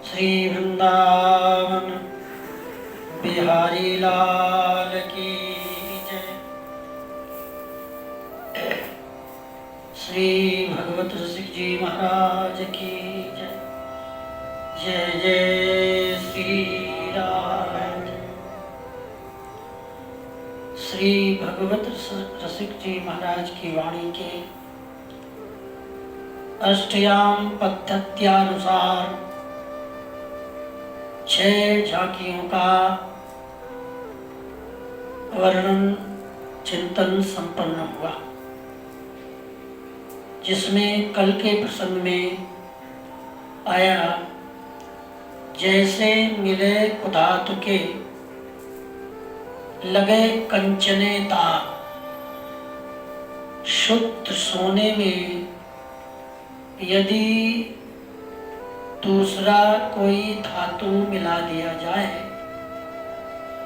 श्री वृंदावन बिहारी लाल की जय। श्री भगवत रसिक जी महाराज की जय। जय जय श्री राम। श्री भगवत रसिक जी महाराज की वाणी के अष्टयाम पद्धत्यानुसार 6 झांकियों का वर्णन चिंतन संपन्न हुआ, जिसमें कल के प्रसंग में आया, जैसे मिले खुदात के लगे कंचने दाग, शुद्ध सोने में यदि दूसरा कोई धातु मिला दिया जाए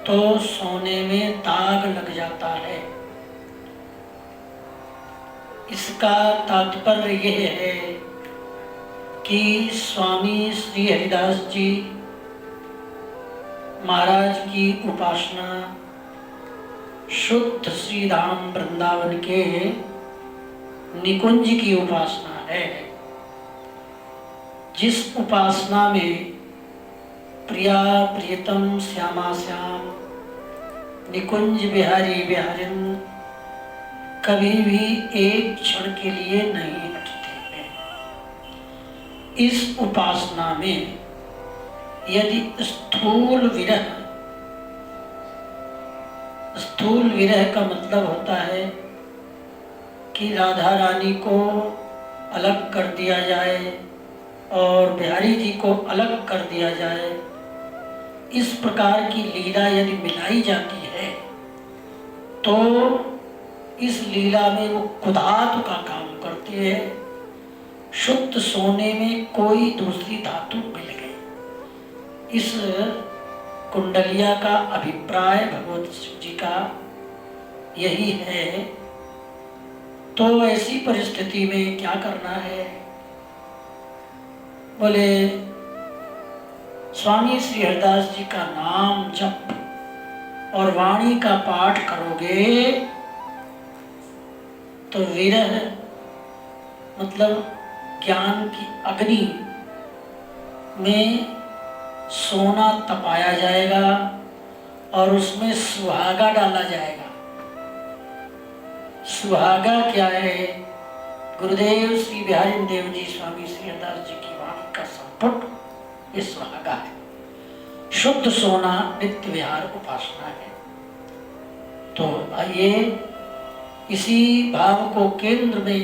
तो सोने में दाग लग जाता है। इसका तात्पर्य यह है कि स्वामी श्री हरिदास जी महाराज की उपासना शुद्ध श्री धाम वृंदावन के निकुंज की उपासना है, जिस उपासना में प्रिया प्रियतम श्यामा श्याम निकुंज बिहारी बिहारिन कभी भी एक क्षण के लिए नहीं हटते हैं। इस उपासना में यदि स्थूल विरह का मतलब होता है कि राधा रानी को अलग कर दिया जाए और बिहारी जी को अलग कर दिया जाए, इस प्रकार की लीला यदि मिलाई जाती है तो इस लीला में वो खुदात का काम करती है। शुद्ध सोने में कोई दूसरी धातु मिल गई। इस कुंडलिया का अभिप्राय भगवत जी का यही है। तो ऐसी परिस्थिति में क्या करना है? बोले स्वामी श्री हरिदास जी का नाम जप और वाणी का पाठ करोगे तो विरह मतलब ज्ञान की अग्नि में सोना तपाया जाएगा और उसमें सुहागा डाला जाएगा। सुहागा क्या है? गुरुदेव श्री बिहारी देव जी स्वामी श्री हरिदास जी की वाणी का संपुट ये सुहागा है। शुद्ध सोना नित्य विहार उपासना है। तो आइए इसी भाव को केंद्र में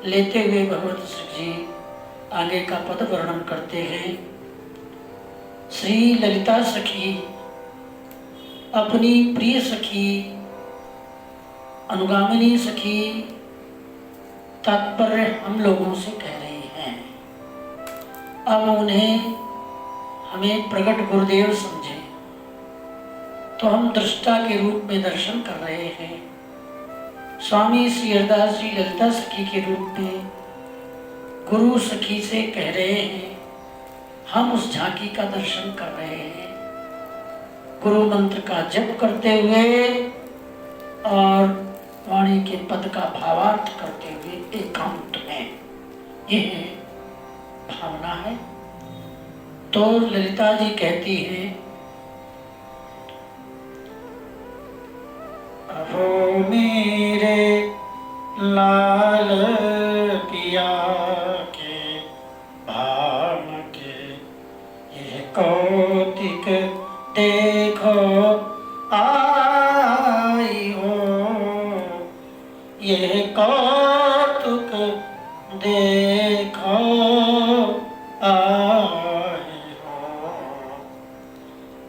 लेते हुए भगवत श्री जी आगे का पद वर्णन करते हैं। श्री ललिता सखी अपनी प्रिय सखी अनुगामिनी सखी तात्पर्य हम लोगों से कह रही हैं। अब उन्हें हमें प्रकट गुरुदेव समझे तो हम दृष्टा के रूप में दर्शन कर रहे हैं। स्वामी श्री हरिदास जी ललिता सखी के रूप में गुरु सखी से कह रहे हैं, हम उस झांकी का दर्शन कर रहे हैं। गुरु मंत्र का जप करते हुए और वाणी के पद का भावार्थ करते हुए एकांत में, यह भावना है। तो ललिता जी कहती है, अहो मेरे लाल पिया के भाम के ये कौतिक देखो आई हो, ये कौतुक देखो आई हो।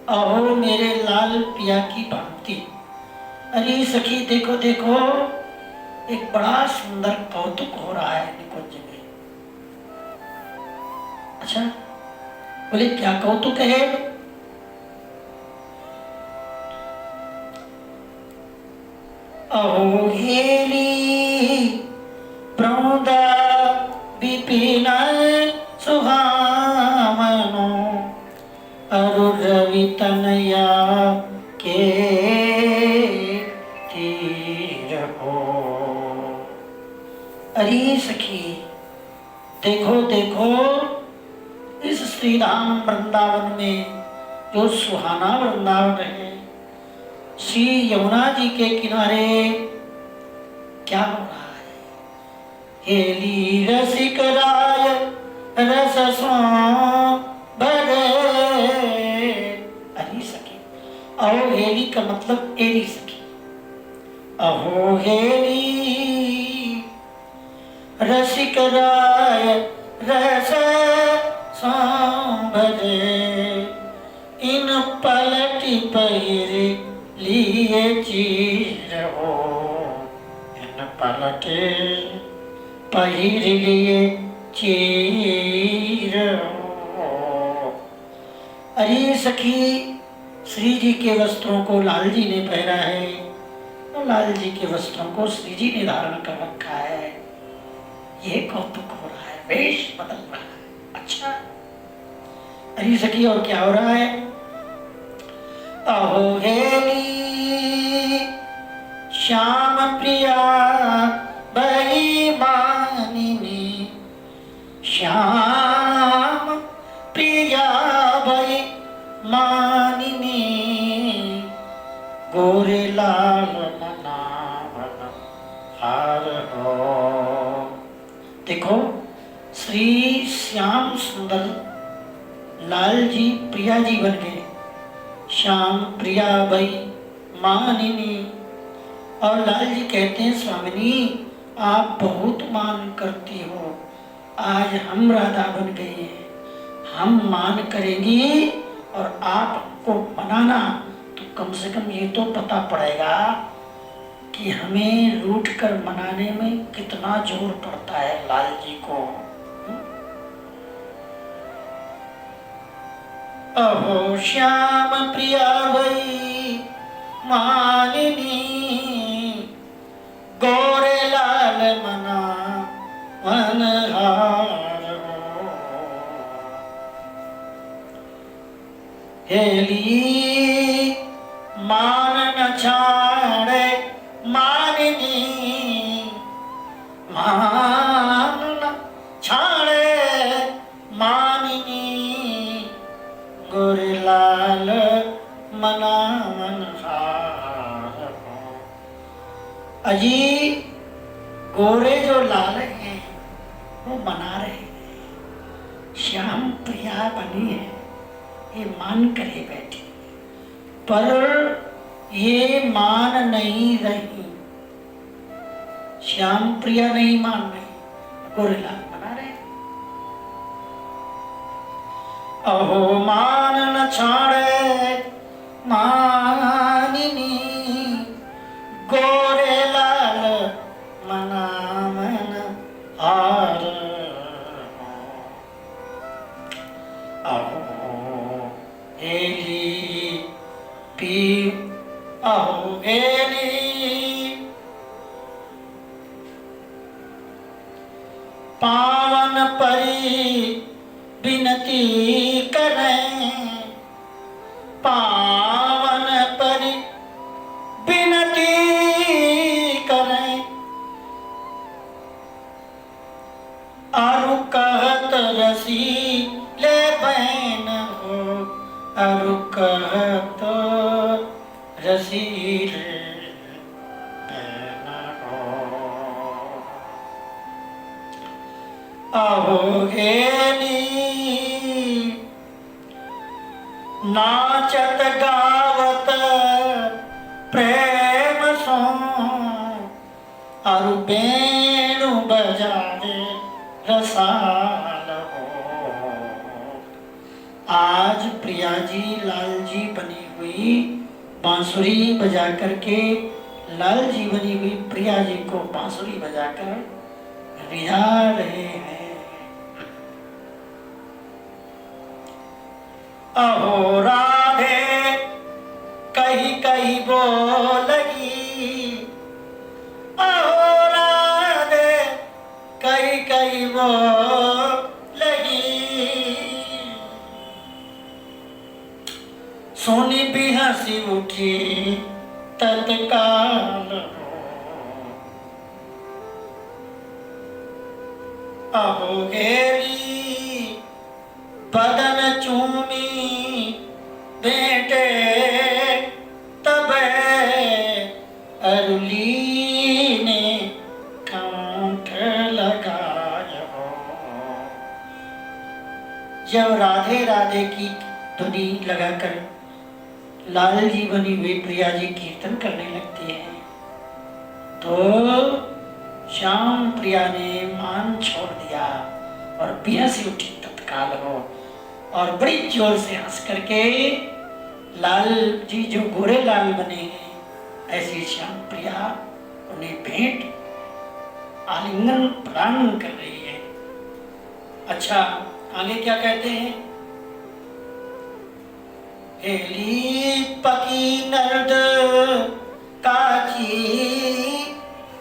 अहो मेरे लाल पिया की भांति, अरे सखी देखो देखो, एक बड़ा सुंदर कौतुक हो रहा है निकुंज में। अच्छा, बोले क्या कौतुक है? अहो हेली प्रौदा विपिन सुहावनो तनया के तीर हो। अरे सखी देखो देखो, इस श्री धाम वृंदावन में जो सुहाना वृंदावन है, श्री यमुना जी के किनारे क्या हो रहा है। हेली रसिक राय रस सो भरे। अरे सखी, अहो हेली का मतलब एरी सखी। अहो हेली रसिक राय रस सो भरे। इन पलटी पहिरे लिए चीर हो। इन पलटे पहिर लिए चीर हो। अरे सखी, श्री जी के वस्त्रों को लाल जी ने पहना है और लाल जी के वस्त्रों को श्री जी ने धारण कर रखा है। ये कौतुक हो रहा है, वेश बदल रहा है। अच्छा अरे सखी, और क्या हो रहा है। अहो हेली श्याम प्रिया बेईमानिनी। श्याम प्रिया बेईमानिनी। गोरे लाल मनावन हार हो। देखो, श्री श्याम सुंदर लाल जी प्रिया जी बन गए। श्याम प्रिया भई मानिनी। और लाल जी कहते हैं, स्वामिनी आप बहुत मान करती हो, आज हम राधा बन गए हैं, हम मान करेंगी और आपको मनाना, तो कम से कम ये तो पता पड़ेगा कि हमें रूठ कर मनाने में कितना जोर पड़ता है लाल जी को। अहो श्याम प्रिया भई मानिनी। गोरे लाल मना मनहार हो। हेली मान न छाड़े मानिनी। मान न छाड़े मानिनी। गोरे लाल मना मनहार हो। अजी गोरे जो लाल हैं वो मना रहे हैं, श्याम प्रिया बनी है, ये मान करे बैठी, पर ये मान नहीं रही। श्याम प्रिया नहीं मान रही, गोरे लाल मना रहे। अहो मान न छाड़े मानिनी। गोरे लाल मना मन हार। अहो हेली पी। अहो हेली पावन परी विनती करें। पावन परि विनती करें। अरु कहत रसी ले बहन हो। अरु कहत रसी ले बहन हो। अहो हेली नाचत गावत प्रेम सो। अरु बेणु बजावे रसाल हो। आज प्रिया जी लाल जी बनी हुई बांसुरी बजा करके, लाल जी बनी हुई प्रिया जी को बांसुरी बजाकर रिझा रहे हैं। अहो राधे कही कही बोलगी। अहो राधे कही कही बोलगी। सोनी भी हंसी उठी तत्काल अहो गेरी बदन चूमी बेटे तब अरुली ने कंठ लगाया। जब राधे राधे की धुनी लगाकर लाल जी बनी हुई प्रिया जी कीर्तन करने लगती है तो श्याम प्रिया ने मान छोड़ दिया और बेहसी उठी तत्काल हो और बड़ी जोर से हंस करके लाल जी जो गोरे लाल बने हैं ऐसी श्याम प्रिया उन्हें भेंट आलिंगन प्रदान कर रही है। अच्छा आगे क्या कहते हैं? हेली पकी नर्द काची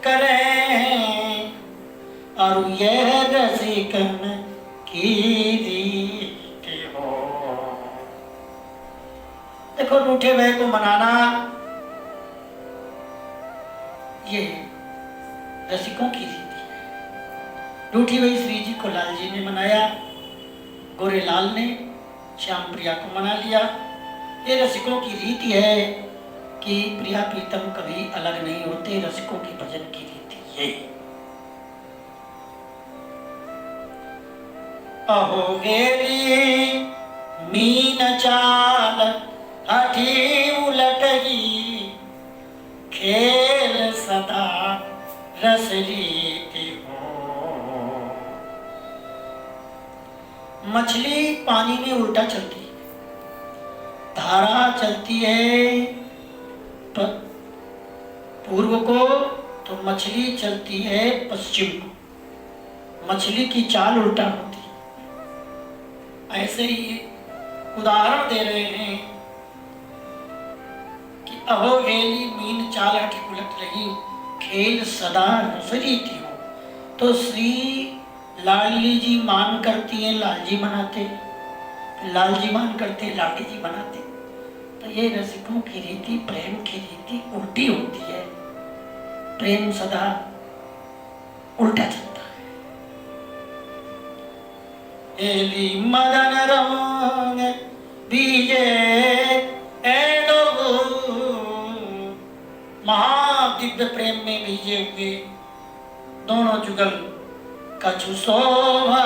करें और यह रसिकन की रीति हो। देखो रूठे हुए को मनाना ये रसिकों की रीति है। रूठी हुई श्री जी को लाल जी ने मनाया, गोरे लाल ने श्याम प्रिया को मना लिया। ये रसिकों की रीति है कि प्रिया प्रीतम कभी अलग नहीं होते। रसिकों की भजन की रीति ये। अहो गेरी मीन चाल हठी उलटगी खेल सदा रस रीति हो। मछली पानी में उल्टा चलती है, धारा चलती है पूर्व को तो मछली चलती है पश्चिम को। मछली की चाल उल्टा होती है। ऐसे ही उदाहरण दे रहे हैं कि अहो गेली मीन चाल हठी उलट रही खेल सदा रस रीति हो। तो श्री लाडली जी मान करती है लाल जी मनाते, लाल जी मान करते लाडी जी मनाते। तो ये रसिकों की रीति प्रेम की रीति उल्टी होती है। प्रेम सदा उल्टा चलता है। एली मदन रंग बीजे महादिव्य प्रेम में बीजे हुए दोनों जुगल कछु शोभा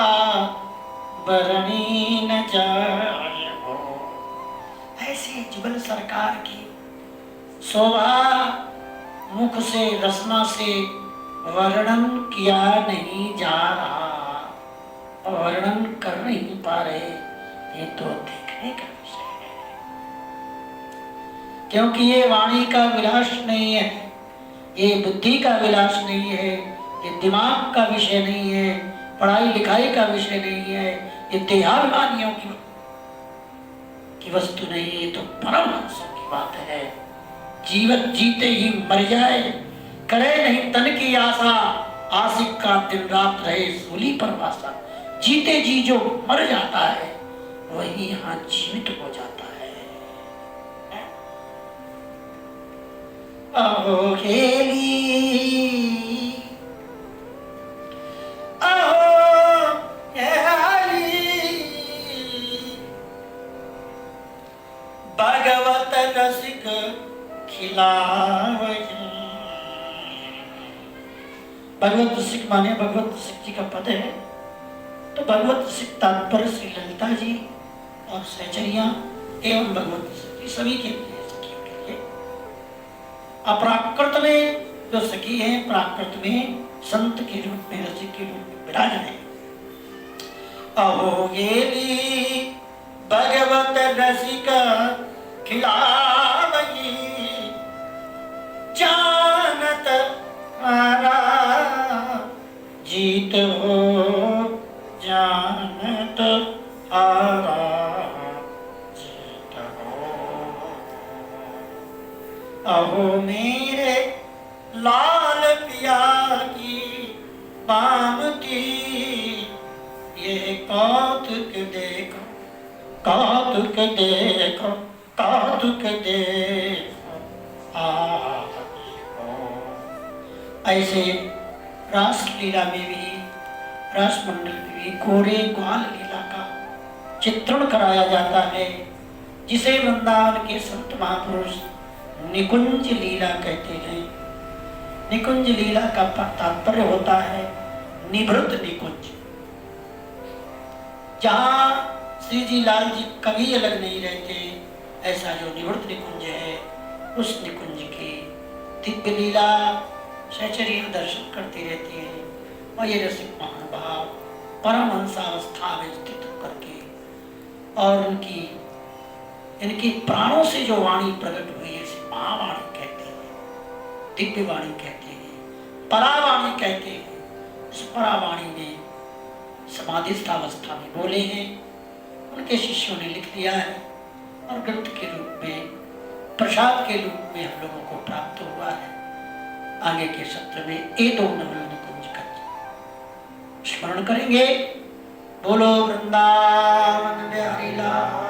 बरनी न जाए। ऐसी जुगल सरकार की शोभा मुख से रसना से वर्णन किया नहीं जा रहा, वर्णन कर नहीं पा रहे। ये तो देखने का विषय है, क्योंकि ये वाणी का विलास नहीं है, ये बुद्धि का विलास नहीं है, ये दिमाग का विषय नहीं है, पढ़ाई लिखाई का विषय नहीं है, ये देहाभिमानियों की वस्तु नहीं है। ये तो परमहंसों की बात है। जीवित जीते ही मर जाए, करे नहीं तन की आशा, आशिक का दिन रात रहे सूली पर वासा। जीते जी जो मर जाता है वही यहाँ जीवित हो जाता है। अहो खेली अहो भगवत रसिक खिलावई। भगवत रसिक माने भगवत रसिक जी का पद है। तो भगवत रसिक तात्पर्य श्री ललिता जी और सहचरिया एवं भगवत रसिक जी सभी के लिए, सखियों के लिए। अप्राकृत में जो सखी है, प्राकृत में संत के रूप में, रसिक के रूप में विराजमान है। अहो गेली भगवत रसिक खिलावई, जानत आरा जीत हो, जानत आरा जीत हो। अहो मेरे लाल पिया की बामती, ये कौतुक देखो, कौतुक देखो, कौतुक दुख दे ऐसे रास लीला में भी, रास मंडल में भी गोरे ग्वाल लीला का चित्रण कराया जाता है, जिसे वृंदावन के संत महापुरुष निकुंज लीला कहते हैं। निकुंज लीला का तात्पर्य होता है निभृत निकुंज। जहां श्री जी लाल जी कभी अलग नहीं रहते, ऐसा जो निवृत्त निकुंज है, उस निकुंज की दिव्य लीला सहचर्य दर्शन करती रहती है। और ये रसिक महानुभाव परमहंसावस्था में स्थित करके और इनकी प्राणों से जो वाणी प्रकट हुई है, इसे महावाणी कहते हैं, दिव्य वाणी कहते हैं, परावाणी कहते हैं। इस परावाणी में समाधिस्थ अवस्था में बोले हैं, उनके शिष्यों ने लिख दिया है और ग्रंथ के रूप में, प्रसाद के रूप में हम लोगों को प्राप्त हुआ है। आगे के सत्र में ये दो नवल निकुंज का स्मरण करेंगे। बोलो वृंदावन बिहारी लाल।